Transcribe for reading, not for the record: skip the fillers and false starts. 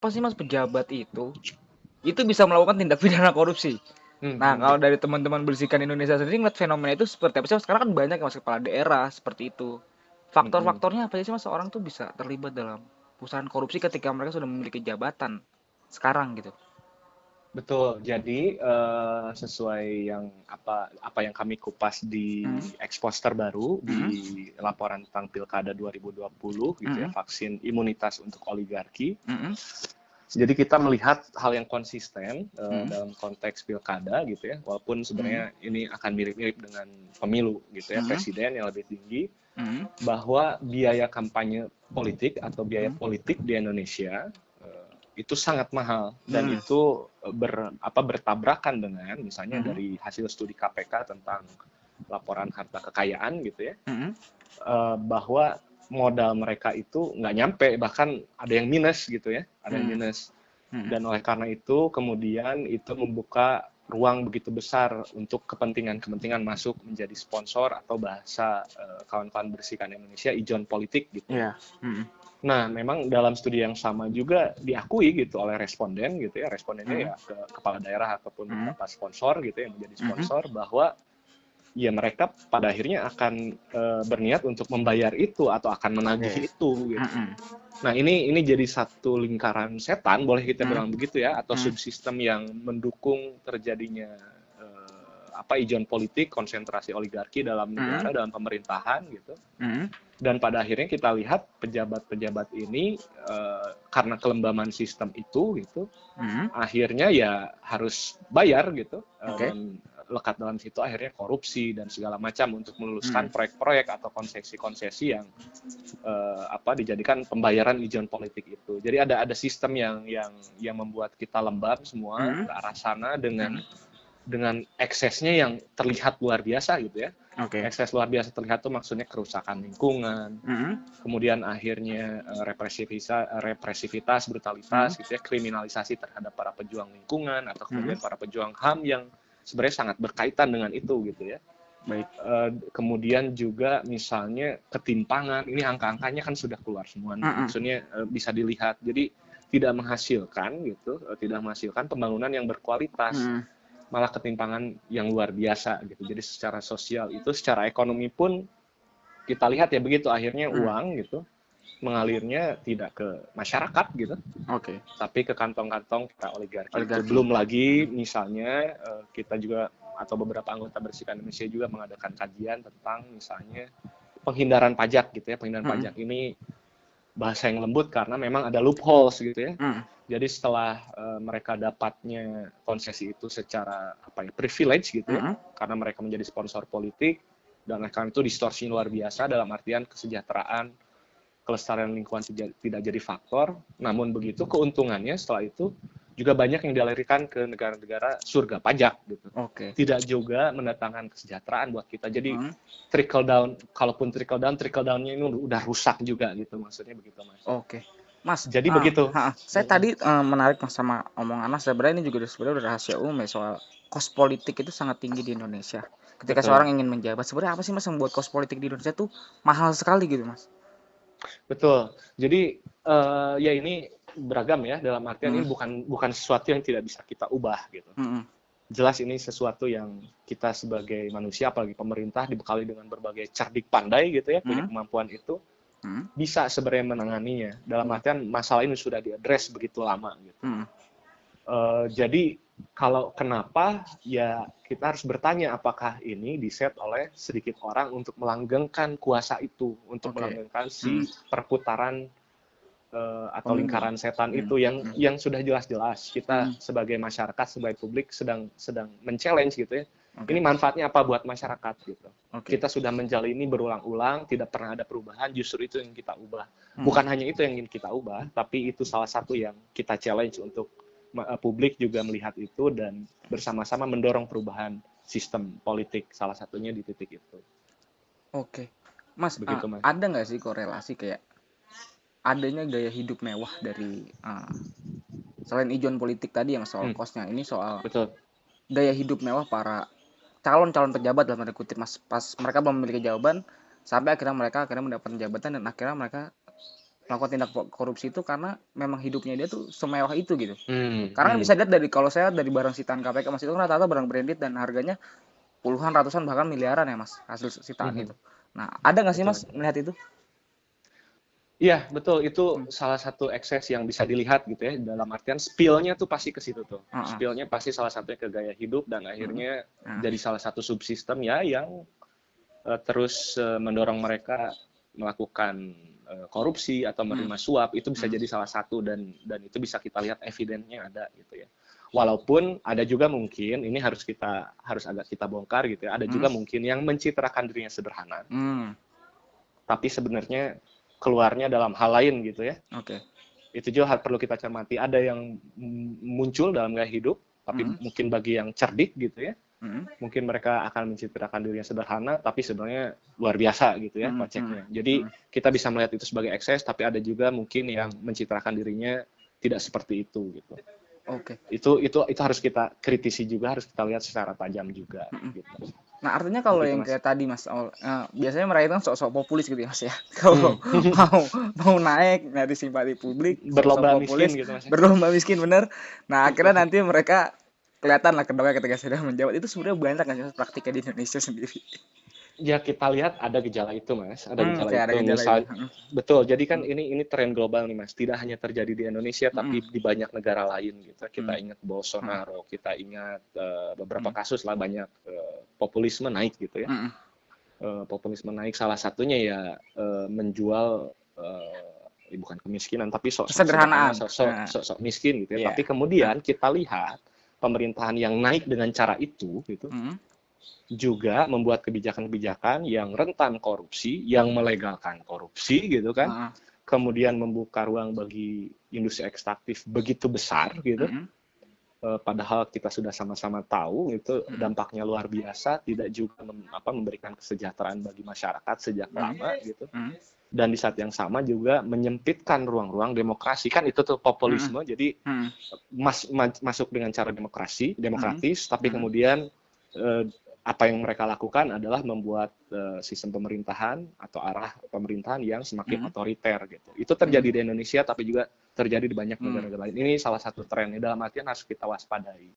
apa sih Mas pejabat itu bisa melakukan tindak pidana korupsi. Nah, Hmm. kalau dari teman-teman Bersihkan Indonesia sendiri ngeliat fenomena itu seperti apa sih Mas? Sekarang kan banyak ya Mas kepala daerah seperti itu. Hmm. Faktor-faktornya apa sih Mas seorang tuh bisa terlibat dalam pusaran korupsi ketika mereka sudah memiliki jabatan sekarang gitu? Betul. Jadi sesuai yang apa yang kami kupas di Hmm, ekspos terbaru di hmm, laporan tentang Pilkada 2020 gitu ya, hmm, vaksin imunitas untuk oligarki. hmm, Jadi kita melihat hal yang konsisten hmm, dalam konteks pilkada gitu ya, walaupun hmm, sebenarnya ini akan mirip-mirip dengan pemilu gitu ya, hmm, presiden yang lebih tinggi, hmm, bahwa biaya kampanye politik atau biaya hmm, politik di Indonesia itu sangat mahal dan hmm, itu bertabrakan dengan misalnya hmm, dari hasil studi KPK tentang laporan harta kekayaan gitu ya, hmm, bahwa modal mereka itu nggak nyampe, bahkan ada yang minus gitu ya, ada yang hmm, minus. hmm, Dan oleh karena itu kemudian itu membuka ruang begitu besar untuk kepentingan-kepentingan masuk menjadi sponsor atau bahasa kawan-kawan Bersihkan Indonesia ijon politik gitu ya. ya, hmm, Nah, memang dalam studi yang sama juga diakui gitu oleh responden gitu ya, respondennya hmm, ya ke kepala daerah ataupun hmm, beberapa sponsor gitu yang menjadi hmm, sponsor, bahwa ya mereka pada akhirnya akan berniat untuk membayar itu atau akan oke, menagih itu gitu. hmm, Nah, ini jadi satu lingkaran setan, boleh kita hmm, bilang begitu ya, atau hmm, subsistem yang mendukung terjadinya ijon politik, konsentrasi oligarki dalam hmm, negara, dalam pemerintahan gitu. hmm, Dan pada akhirnya kita lihat pejabat-pejabat ini karena kelembaman sistem itu gitu, hmm, akhirnya ya harus bayar gitu, oke, dan lekat dalam situ akhirnya korupsi dan segala macam untuk hmm, meluluskan proyek-proyek atau konsesi-konsesi yang dijadikan pembayaran ijon politik itu. Jadi ada sistem yang membuat kita lembab semua hmm, ke arah sana dengan hmm, eksesnya yang terlihat luar biasa gitu ya. oke, Ekses luar biasa terlihat itu maksudnya kerusakan lingkungan, hmm, kemudian akhirnya represivitas, hmm, brutalitas gitu ya, kriminalisasi terhadap para pejuang lingkungan atau hmm, kemudian para pejuang HAM yang sebenarnya sangat berkaitan dengan itu gitu ya. baik, Kemudian juga misalnya ketimpangan, ini angka-angkanya kan sudah keluar semua nih, hmm, maksudnya bisa dilihat. Jadi tidak menghasilkan gitu, tidak menghasilkan pembangunan yang berkualitas, hmm, malah ketimpangan yang luar biasa gitu. Jadi secara sosial itu, secara ekonomi pun kita lihat ya begitu, akhirnya hmm, uang gitu mengalirnya tidak ke masyarakat gitu, oke, tapi ke kantong-kantong para oligarki itu. oligarki, Belum lagi hmm, misalnya kita juga atau beberapa anggota Bersihkan Indonesia juga mengadakan kajian tentang misalnya penghindaran pajak gitu ya. Penghindaran hmm, pajak ini bahasa yang lembut karena memang ada loopholes gitu ya. hmm, Jadi setelah mereka dapatnya konsesi itu secara privilege gitu ya, hmm, karena mereka menjadi sponsor politik, dan oleh karena itu distorsi luar biasa dalam artian kesejahteraan, kelestarian lingkungan tidak jadi faktor. Namun begitu keuntungannya setelah itu juga banyak yang dialirkan ke negara-negara surga pajak gitu. oke, Tidak juga mendatangkan kesejahteraan buat kita. Jadi hmm, trickle down, kalaupun trickle downnya ini udah rusak juga gitu, maksudnya begitu Mas. oke. Mas, Jadi begitu. saya tadi menarik Mas sama omongan Mas. Sebenarnya ini juga sebenarnya udah rahasia umum ya soal kos politik itu sangat tinggi di Indonesia. Ketika seorang Betul. ingin menjabat, sebenarnya apa sih Mas yang membuat kos politik di Indonesia tuh mahal sekali gitu Mas? Betul. Jadi ya ini beragam ya, dalam artian Hmm, ini bukan bukan sesuatu yang tidak bisa kita ubah gitu. hmm, Jelas ini sesuatu yang kita sebagai manusia, apalagi pemerintah, dibekali dengan berbagai cerdik pandai gitu ya, punya hmm, kemampuan itu, hmm, bisa sebenarnya menanganinya. Dalam hmm, artian masalah ini sudah diadres begitu lama gitu. hmm, Jadi kalau kenapa, ya kita harus bertanya apakah ini diset oleh sedikit orang untuk melanggengkan kuasa itu, untuk oke, melanggengkan hmm, si perputaran atau pemilu, lingkaran setan hmm, itu hmm, yang sudah jelas-jelas kita hmm, sebagai masyarakat, sebagai publik sedang sedang men-challenge gitu ya. Ini oke, manfaatnya apa buat masyarakat gitu. oke, Kita sudah menjalani berulang-ulang, tidak pernah ada perubahan, justru itu yang kita ubah. hmm, Bukan hanya itu yang ingin kita ubah, tapi itu salah satu yang kita challenge untuk publik juga melihat itu dan bersama-sama mendorong perubahan sistem politik, salah satunya di titik itu. oke. Mas, Begitu, Mas. ada nggak sih korelasi kayak adanya gaya hidup mewah dari selain ijon politik tadi yang soal Hmm, kosnya, ini soal betul. gaya hidup mewah para calon-calon pejabat dalam tanda kutip Mas, pas mereka belum memiliki jawaban sampai akhirnya mereka mendapat jabatan dan akhirnya mereka melakukan tindak korupsi itu karena memang hidupnya dia tuh semewah itu gitu. Hmm, Karena kan hmm. bisa dilihat dari kalau saya dari barang sitaan KPK Mas itu kan rata-rata barang branded dan harganya puluhan, ratusan bahkan miliaran ya Mas hasil sitaan Mhm. itu. Nah, ada nggak sih Betul. Mas melihat itu? Iya, betul. Itu Hmm. salah satu ekses yang bisa dilihat gitu ya. Dalam artian spill-nya tuh pasti ke situ tuh. Heeh. Spill-nya pasti salah satunya ke gaya hidup dan Mm. akhirnya Nah, jadi salah satu subsistem ya yang terus mendorong mereka melakukan korupsi atau mm, menerima suap. Itu bisa mm, jadi salah satu dan itu bisa kita lihat evidennya ada gitu ya. Walaupun ada juga mungkin ini harus agak kita bongkar gitu ya. Ada mm, juga mungkin yang mencitrakan dirinya sederhana, mm. tapi sebenarnya keluarnya dalam hal lain gitu ya. Oke. Itu juga perlu kita cermati. Ada yang muncul dalam gaya hidup, tapi Mm, mungkin bagi yang cerdik gitu ya, mm, mungkin mereka akan mencitrakan dirinya sederhana, tapi sebenarnya luar biasa gitu ya mm, mm, koceknya. Jadi mm. kita bisa melihat itu sebagai ekses, tapi ada juga mungkin yang mencitrakan dirinya tidak seperti itu gitu. Oke. Itu harus kita kritisi juga, harus kita lihat secara tajam juga Mm. gitu. Nah, artinya kalau Begitu yang Mas. kayak tadi Mas, biasanya mereka kan sok-sok populis gitu ya Mas ya. Kalau Hmm. mau mau naik nyari simpati publik, sok-sok Berlomba miskin populis, gitu Mas. berlomba miskin bener. Nah, akhirnya nanti mereka kelihatan lah kedoknya ketika sudah menjawab. Itu sebenarnya banyak nggak sih Mas, praktiknya di Indonesia sendiri? Ya kita lihat ada gejala itu Mas, ada gejala Kayak ada itu. gejala itu. Misal betul. Jadi kan ini tren global nih Mas. Tidak hanya terjadi di Indonesia tapi Mm, di banyak negara lain gitu. Kita mm, ingat mm, Bolsonaro, kita ingat beberapa mm, kasus lah banyak populisme naik gitu ya. mm, Populisme naik salah satunya ya menjual bukan kemiskinan tapi sok-sok sederhana, kesederhanaan. sok-sok miskin gitu ya. Iya. Tapi kemudian kita lihat pemerintahan yang naik dengan cara itu gitu Mm, juga membuat kebijakan-kebijakan yang rentan korupsi, yang melegalkan korupsi gitu kan, mm, kemudian membuka ruang bagi industri ekstraktif begitu besar gitu, mm, padahal kita sudah sama-sama tahu itu mm, dampaknya luar biasa, tidak juga memberikan kesejahteraan bagi masyarakat sejak mm, lama gitu, mm, dan di saat yang sama juga menyempitkan ruang-ruang demokrasi, kan itu tuh mm, populisme, jadi mm, masuk dengan cara mm, demokratis, tapi mm, kemudian apa yang mereka lakukan adalah membuat sistem pemerintahan atau arah pemerintahan yang semakin mm, otoriter gitu. Itu terjadi di Indonesia, tapi juga terjadi di banyak mm. negara-negara lain. Ini salah satu trennya, dalam artian harus kita waspadai.